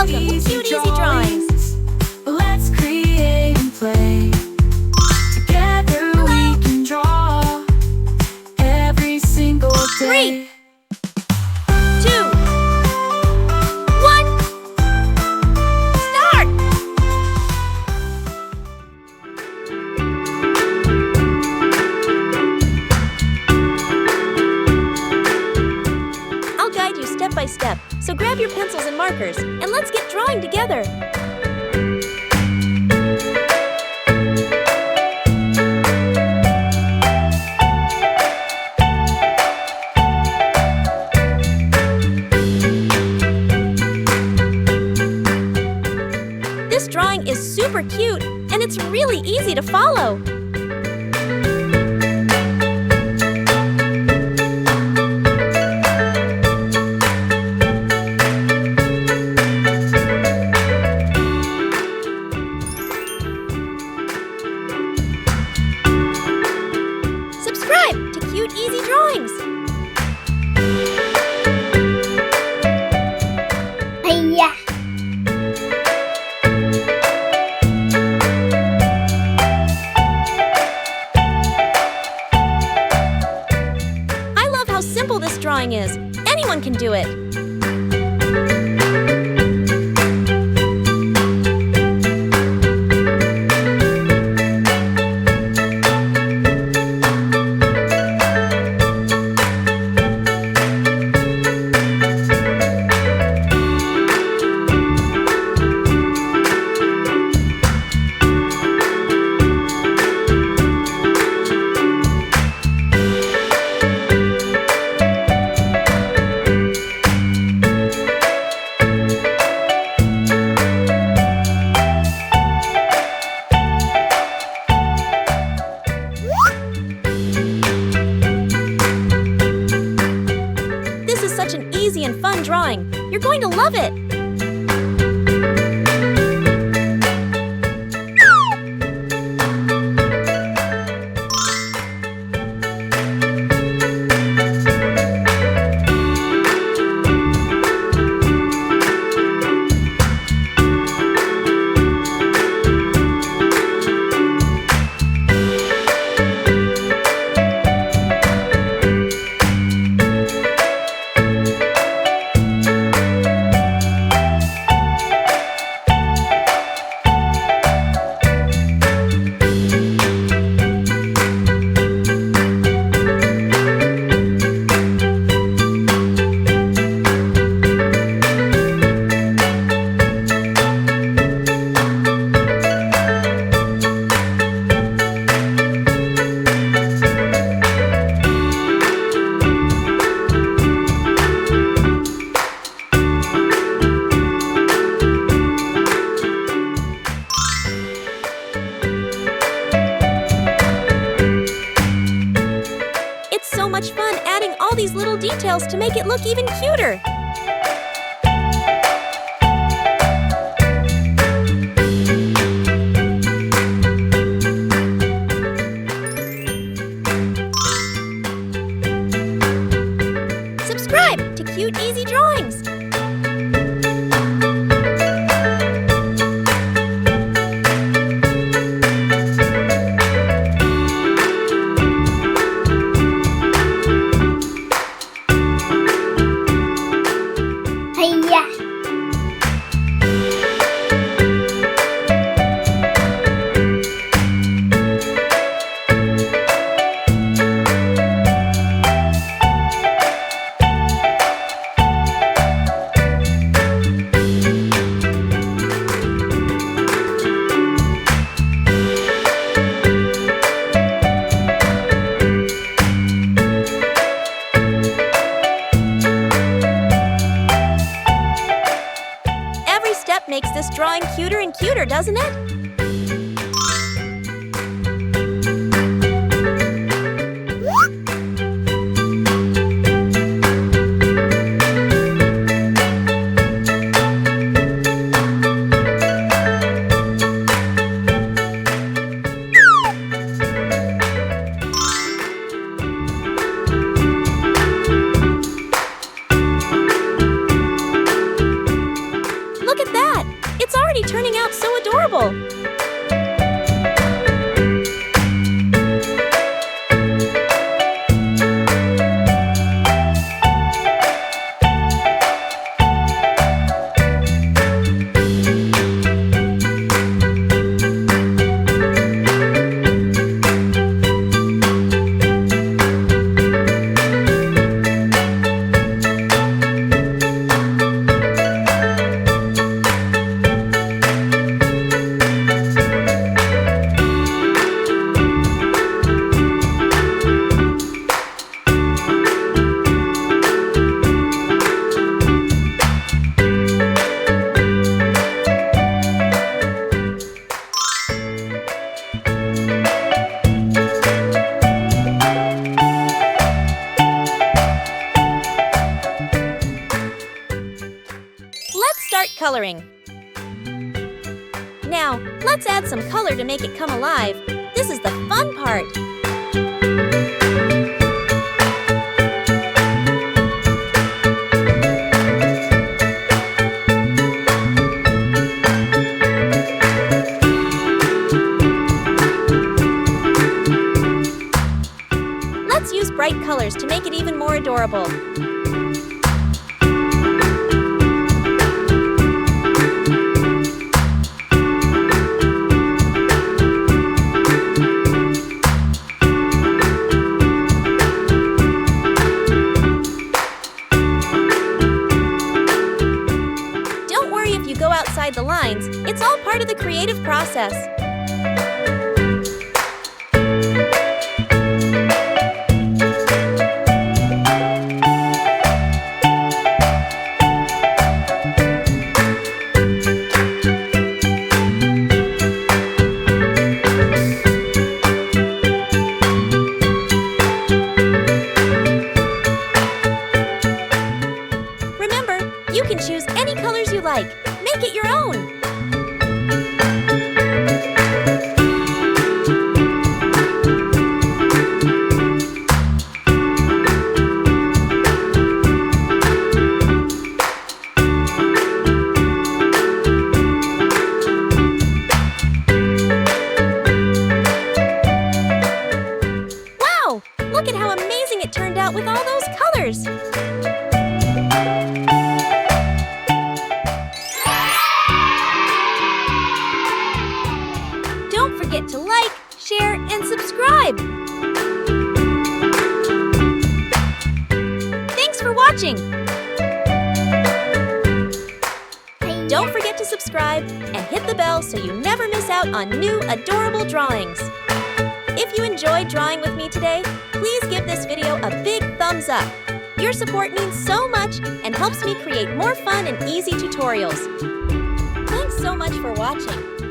Welcome to Cute Easy Drawings. Let's create and play. Together we can draw every single day. 3, 2, 1, start! I'll guide you step by step, so grab your pencils and markers, and let's get drawing together. This drawing is super cute, and it's really easy to follow. Subscribe to Cute Easy Drawings. Hiya. I love how simple this drawing is. Anyone can do it. This is such an easy and fun drawing. You're going to love it. It's so much fun adding all these little details to make it look even cuter. Subscribe to Cute Easy Drawings. Hiya. Every step makes this drawing cuter and cuter, doesn't it? Look at that! It's already turning out so adorable! Coloring. Now, let's add some color to make it come alive. This is the fun part. Let's use bright colors to make it even more adorable. Outside the lines, it's all part of the creative process. Remember, you can choose any colors you like. Make it your own! Wow! Look at how amazing it turned out with all those colors! Don't forget to like, share, and subscribe! Thanks for watching! Don't forget to subscribe and hit the bell so you never miss out on new adorable drawings. If you enjoyed drawing with me today, please give this video a big thumbs up. Your support means so much and helps me create more fun and easy tutorials. Thanks so much for watching.